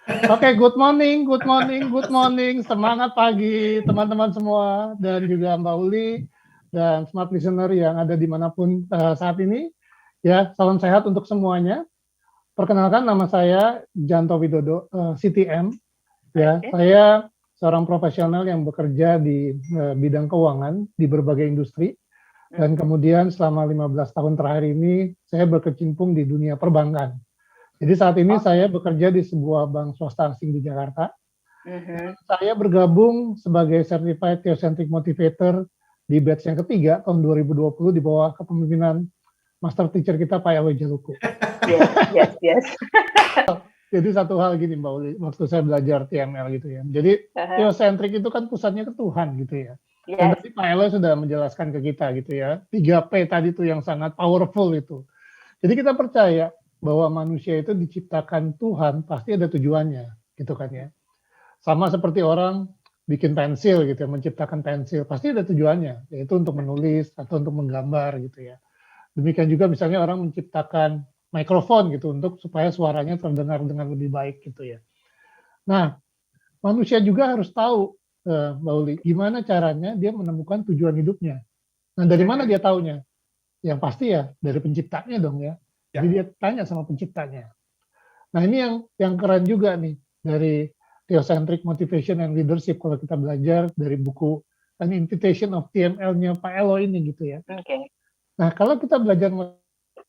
Oke, good morning, good morning, good morning. Semangat pagi teman-teman semua dan juga Mbak Uli dan smart listener yang ada dimanapun saat ini. Ya, salam sehat untuk semuanya. Perkenalkan nama saya Janto Widodo, CTM. Ya, saya seorang profesional yang bekerja di bidang keuangan di berbagai industri. Dan kemudian selama 15 tahun terakhir ini saya berkecimpung di dunia perbankan. Jadi saat ini saya bekerja di sebuah bank swasta asing di Jakarta. Saya bergabung sebagai Certified Theocentric Motivator di batch yang ketiga tahun 2020 di bawah kepemimpinan master teacher kita Pak Ewe Jaluko. Yes. Jadi satu hal gini Mbak Uli, waktu saya belajar TML gitu ya. Jadi Theocentric itu kan pusatnya ke Tuhan gitu ya. Dan tadi Pak Ewe sudah menjelaskan ke kita gitu ya. 3P tadi tuh yang sangat powerful itu. Jadi kita percaya bahwa manusia itu diciptakan Tuhan pasti ada tujuannya gitu kan ya. Sama seperti orang bikin pensil gitu ya, menciptakan pensil pasti ada tujuannya, yaitu untuk menulis atau untuk menggambar gitu ya. Demikian juga misalnya orang menciptakan mikrofon gitu untuk supaya suaranya terdengar dengan lebih baik gitu ya. Nah, manusia juga harus tahu Mbak Uli, gimana caranya dia menemukan tujuan hidupnya. Nah, dari mana dia taunya? Yang pasti ya dari penciptanya dong ya. Jadi dia tanya sama penciptanya. Nah ini yang keren juga nih dari Theocentric Motivation and Leadership kalau kita belajar dari buku An Invitation of TML-nya Pak Elo ini gitu ya. Nah kalau kita belajar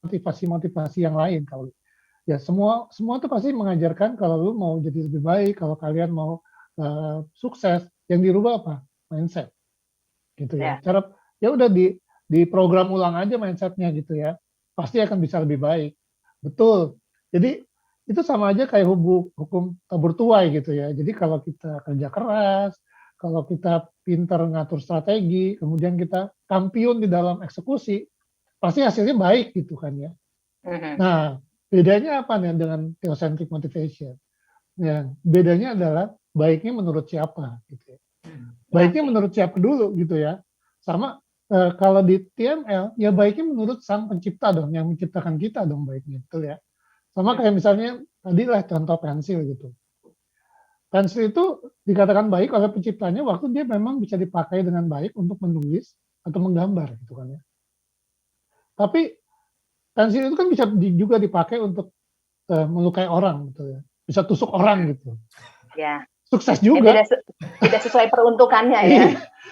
motivasi-motivasi yang lain, kalau ya semua tuh pasti mengajarkan kalau lu mau jadi lebih baik, kalau kalian mau sukses, yang dirubah apa? Mindset, gitu ya. Cara ya udah di program ulang aja mindsetnya gitu ya. Pasti akan bisa lebih baik. Betul. Jadi itu sama aja kayak hukum tabur tuai gitu ya. Jadi kalau kita kerja keras, kalau kita pintar ngatur strategi, kemudian kita kampiun di dalam eksekusi, pasti hasilnya baik gitu kan ya. Nah, bedanya apa nih dengan Theocentric Motivation? Ya, bedanya adalah baiknya menurut siapa gitu ya. Baiknya menurut siapa dulu gitu ya. Sama kalau di TML, ya baiknya menurut sang pencipta dong, yang menciptakan kita dong baiknya, betul ya. Sama kayak misalnya, tadi lah contoh pensil gitu. Pensil itu dikatakan baik oleh penciptanya waktu dia memang bisa dipakai dengan baik untuk menulis atau menggambar gitu kan ya. Tapi pensil itu kan bisa juga dipakai untuk melukai orang gitu ya. Bisa tusuk orang gitu. Ya. Sukses juga. Tidak sesuai peruntukannya ya.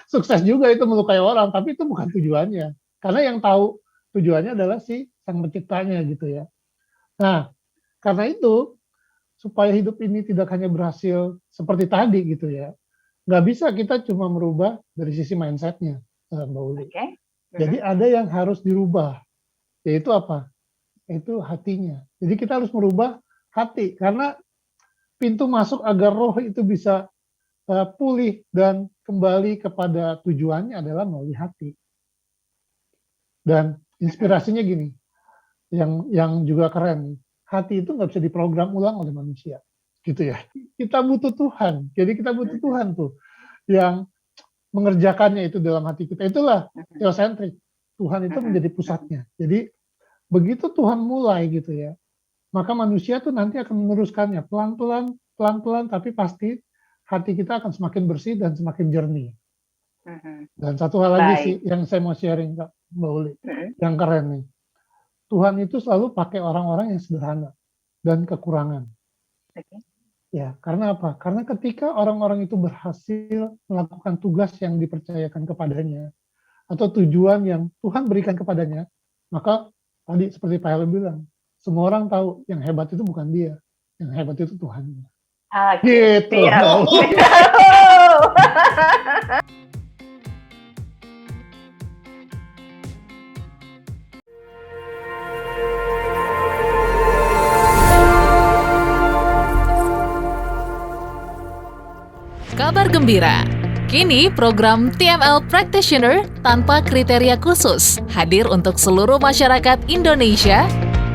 Sukses juga itu melukai orang, tapi itu bukan tujuannya. Karena yang tahu tujuannya adalah si sang penciptanya gitu ya. Nah, karena itu supaya hidup ini tidak hanya berhasil seperti tadi gitu ya. Nggak bisa kita cuma merubah dari sisi mindsetnya, Mbak Uli. Jadi ada yang harus dirubah, yaitu apa? Yaitu hatinya. Jadi kita harus merubah hati, karena pintu masuk agar roh itu bisa pulih dan kembali kepada tujuannya adalah melalui hati. Dan inspirasinya gini, yang juga keren, hati itu nggak bisa diprogram ulang oleh manusia, gitu ya. Kita butuh Tuhan, jadi kita butuh Tuhan tuh yang mengerjakannya itu dalam hati kita. Itulah theocentric, Tuhan itu menjadi pusatnya. Jadi begitu Tuhan mulai gitu ya, maka manusia tuh nanti akan meneruskannya pelan-pelan, tapi pasti hati kita akan semakin bersih dan semakin jernih. Dan satu hal lagi sih yang saya mau sharing Kak Mbak Uli, yang keren nih. Tuhan itu selalu pakai orang-orang yang sederhana dan kekurangan. Ya, karena apa? Karena ketika orang-orang itu berhasil melakukan tugas yang dipercayakan kepadanya, atau tujuan yang Tuhan berikan kepadanya, maka tadi seperti Pak Helen bilang, semua orang tahu yang hebat itu bukan dia, yang hebat itu Tuhan. Gitu. Kabar gembira, kini program TML Practitioner tanpa kriteria khusus hadir untuk seluruh masyarakat Indonesia.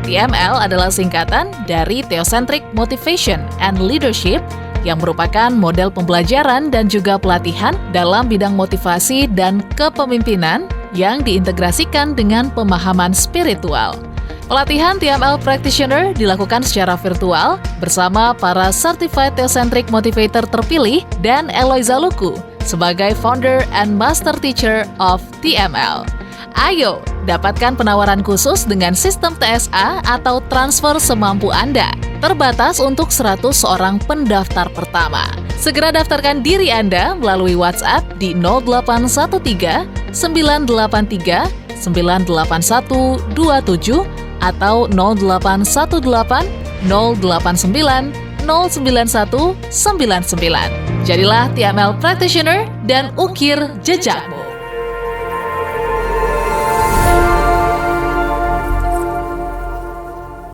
TML adalah singkatan dari Theocentric Motivation and Leadership yang merupakan model pembelajaran dan juga pelatihan dalam bidang motivasi dan kepemimpinan yang diintegrasikan dengan pemahaman spiritual. Pelatihan TML Practitioner dilakukan secara virtual bersama para Certified Theocentric Motivator terpilih dan Eloisa Luku sebagai Founder and Master Teacher of TML. Ayo, dapatkan penawaran khusus dengan sistem TSA atau transfer semampu Anda. Terbatas untuk 100 orang pendaftar pertama. Segera daftarkan diri Anda melalui WhatsApp di 0813 983 98127 atau 0818 089 09199. Jadilah TML Practitioner dan ukir jejakmu.